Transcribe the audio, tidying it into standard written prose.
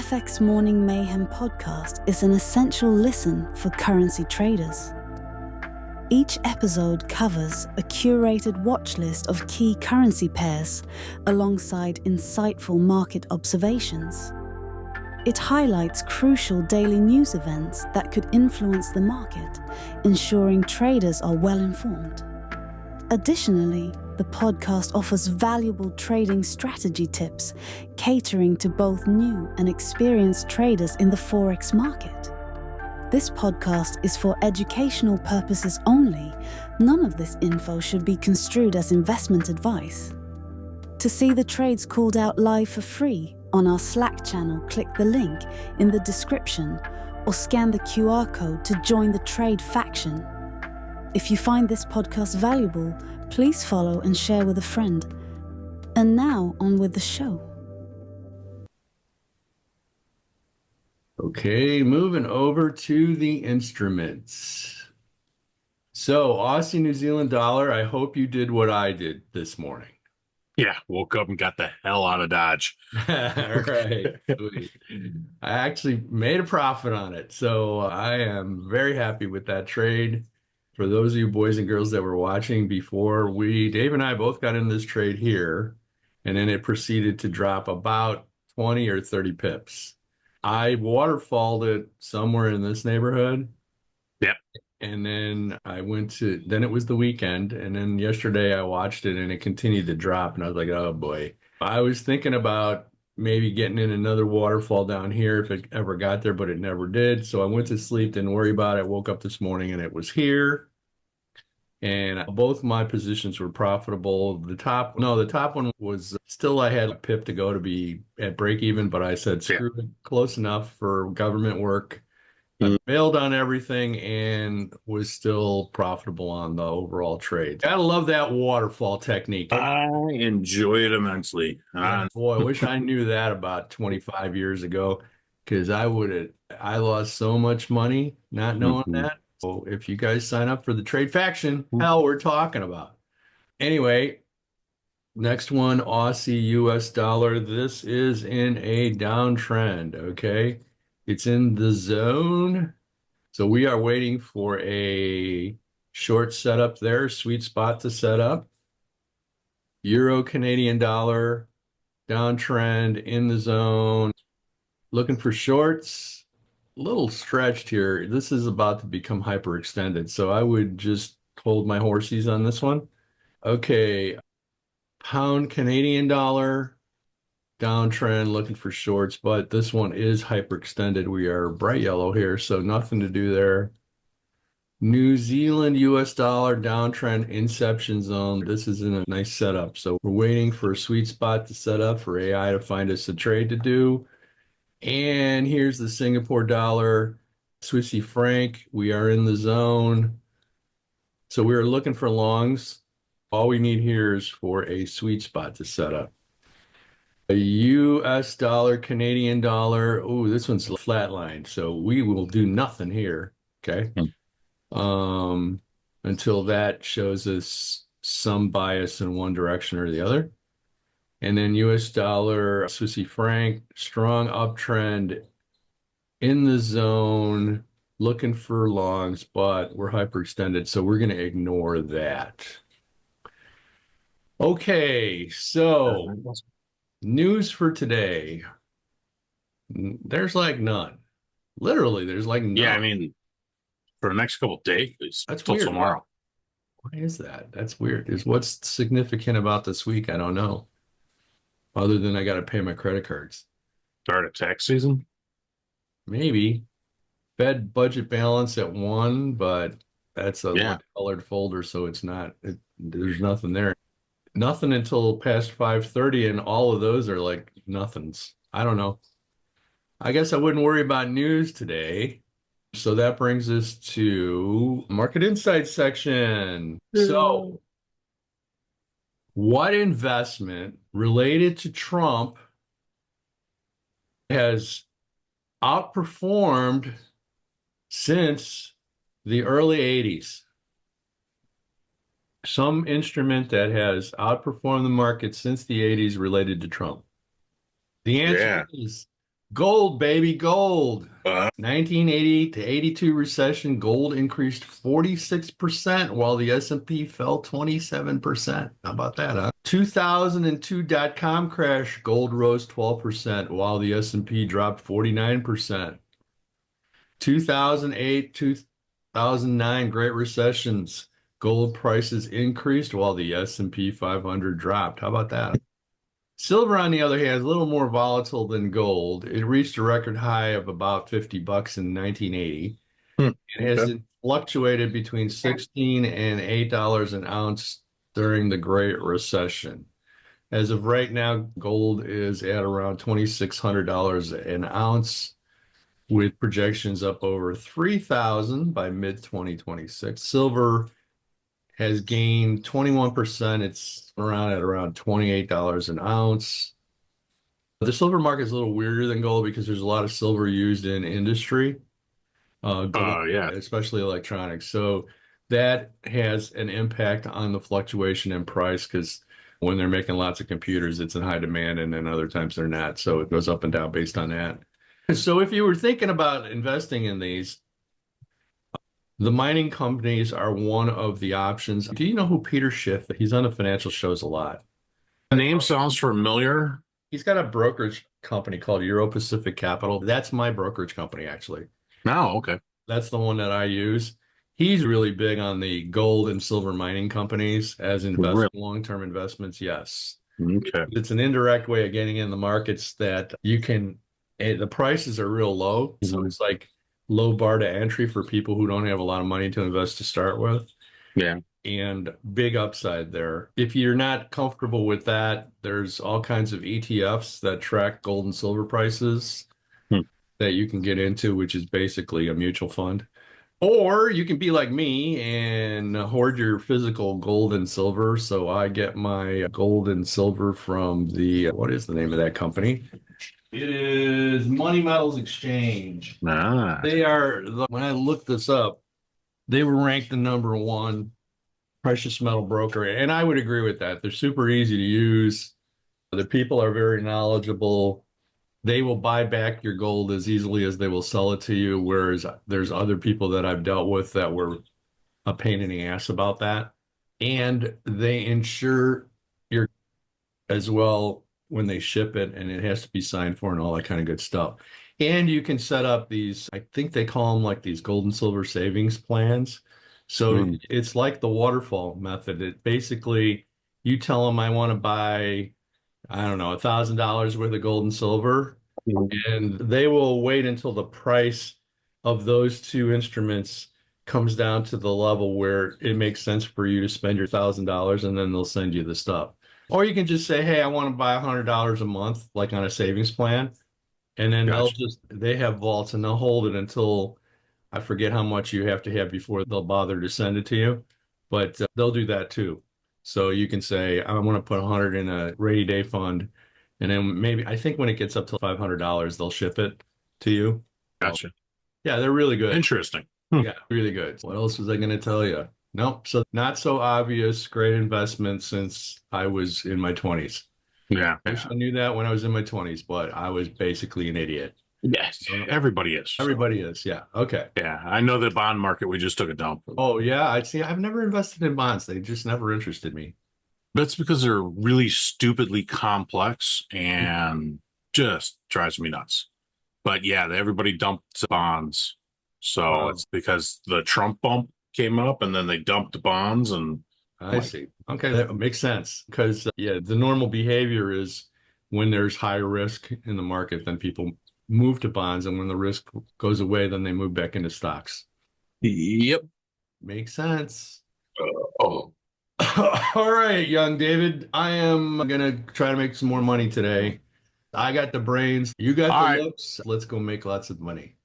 FX Morning Mayhem podcast is an essential listen for currency traders. Each episode covers a curated watch list of key currency pairs alongside insightful market observations. It highlights crucial daily news events that could influence the market, ensuring traders are well informed. Additionally, the podcast offers valuable trading strategy tips, catering to both new and experienced traders in the Forex market. This podcast is for educational purposes only. None of this info should be construed as investment advice. To see the trades called out live for free on our Slack channel, click the link in the description or scan the QR code to join the trade faction. If you find this podcast valuable, please follow and share with a friend. And now, on with the show. Okay, moving over to the instruments. So, Aussie New Zealand dollar, I hope you did what I did this morning. Yeah, woke up and got the hell out of Dodge. All right. Sweet. I actually made a profit on it. So I am very happy with that trade. For those of you boys and girls that were watching before, Dave and I both got in this trade here, and then it proceeded to drop about 20 or 30 pips. I waterfalled it somewhere in this neighborhood. Yep. And then then it was the weekend. And then yesterday I watched it and it continued to drop. And I was like, oh boy. I was thinking about maybe getting in another waterfall down here if it ever got there, but it never did. So I went to sleep, didn't worry about it. I woke up this morning and it was here. And both my positions were profitable. The top one was still, I had a pip to go to be at break even, but I said, screw it, close enough for government work. I bailed on everything and was still profitable on the overall trade. Gotta love that waterfall technique. I enjoy it immensely. Boy, I wish I knew that about 25 years ago, because I lost so much money not knowing that. So if you guys sign up for the trade faction, hell, we're talking about. Anyway, next one, Aussie US dollar. This is in a downtrend, okay? It's in the zone. So we are waiting for a short setup there, sweet spot to set up. Euro Canadian dollar, downtrend in the zone. Looking for shorts. A little stretched here. This is about to become hyperextended. So I would just hold my horsies on this one. Okay. Pound Canadian dollar. Downtrend, looking for shorts, but this one is hyperextended. We are bright yellow here, so nothing to do there. New Zealand US dollar downtrend inception zone. This is in a nice setup. So we're waiting for a sweet spot to set up for AI to find us a trade to do. And here's the Singapore dollar, Swissy franc. We are in the zone. So we are looking for longs. All we need here is for a sweet spot to set up. A US dollar, Canadian dollar. Oh, this one's flatlined, so we will do nothing here. Okay. Until that shows us some bias in one direction or the other. And then US dollar, Swissy franc, strong uptrend in the zone, looking for longs, but we're hyperextended, so we're going to ignore that. Okay, so news for today. There's like none. Literally, there's like none. Yeah, I mean, for the next couple of days, that's till weird. tomorrow. Why is that? That's weird. What's significant about this week? I don't know. Other than I got to pay my credit cards. Start of tax season? Maybe. Fed budget balance at 1, but that's a colored folder, so it's not. There's nothing there. Nothing until past 5:30, and all of those are like nothings. I don't know. I guess I wouldn't worry about news today. So that brings us to Market Insights section. So what investment related to Trump has outperformed since the early 80s? Some instrument that has outperformed the market since the 80s related to Trump. The answer is Gold, baby, gold. 1980 to 82 recession, gold increased 46% while the S&P fell 27%. How about that, huh? 2002 dot-com crash, gold rose 12% while the S&P dropped 49%. 2008, 2009 Great Recessions, gold prices increased while the S&P 500 dropped. How about that? Silver, on the other hand, is a little more volatile than gold. It reached a record high of about $50 in 1980. Hmm. It has Okay. fluctuated between $16 and $8 an ounce during the Great Recession. As of right now, gold is at around $2,600 an ounce, with projections up over 3,000 by mid-2026. Silver has gained 21%. It's around $28 an ounce. The silver market is a little weirder than gold because there's a lot of silver used in industry, gold, Yeah. especially electronics. So that has an impact on the fluctuation in price because when they're making lots of computers, it's in high demand, and then other times they're not. So it goes up and down based on that. So if you were thinking about investing in these, the mining companies are one of the options. Do you know who Peter Schiff? He's on the financial shows a lot. The name sounds familiar. He's got a brokerage company called Euro Pacific Capital. That's my brokerage company, actually. No, okay. That's the one that I use. He's really big on the gold and silver mining companies as Really? long-term investments. Yes. Okay. It's an indirect way of getting in the markets that you can, the prices are real low. So Mhm. it's like low bar to entry for people who don't have a lot of money to invest to start with. Yeah. And big upside there. If you're not comfortable with that, there's all kinds of ETFs that track gold and silver prices Hmm. that you can get into, which is basically a mutual fund. Or you can be like me and hoard your physical gold and silver. So I get my gold and silver from what is the name of that company? It is Money Metals Exchange. Ah. When I looked this up, they were ranked the number one precious metal broker. And I would agree with that. They're super easy to use. The people are very knowledgeable. They will buy back your gold as easily as they will sell it to you. Whereas there's other people that I've dealt with that were a pain in the ass about that. And they insure your as well when they ship it, and it has to be signed for and all that kind of good stuff. And you can set up these, I think they call them like these gold and silver savings plans. So Mm. it's like the waterfall method. It basically, you tell them I want to buy, I don't know, $1,000 worth of gold and silver, and they will wait until the price of those two instruments comes down to the level where it makes sense for you to spend your $1,000, and then they'll send you the stuff. Or you can just say, hey, I want to buy $100 a month, like on a savings plan. And then Gotcha. they have vaults and they'll hold it until I forget how much you have to have before they'll bother to send it to you. But they'll do that too. So you can say, I want to put 100 in a rainy day fund. And then maybe, I think when it gets up to $500, they'll ship it to you. So, Gotcha. yeah, they're really good. Interesting. Yeah, really good. What else was I going to tell you? Nope. So not so obvious. Great investment since I was in my 20s. Yeah. I wish I knew that when I was in my 20s, but I was basically an idiot. Yes. Everybody is. Everybody is. Yeah. Okay. Yeah. I know the bond market, we just took a dump. Oh, yeah. I'd see. I've never invested in bonds. They just never interested me. That's because they're really stupidly complex and just drives me nuts. But yeah, everybody dumped bonds. So Oh. it's because the Trump bump came up and then they dumped bonds and I see. Okay. That makes sense because, yeah, the normal behavior is when there's high risk in the market, then people move to bonds. And when the risk goes away, then they move back into stocks. yep. Makes sense. Oh, All right, young David. I am gonna try to make some more money today. I got the brains. You got all the right. looks. Let's go make lots of money.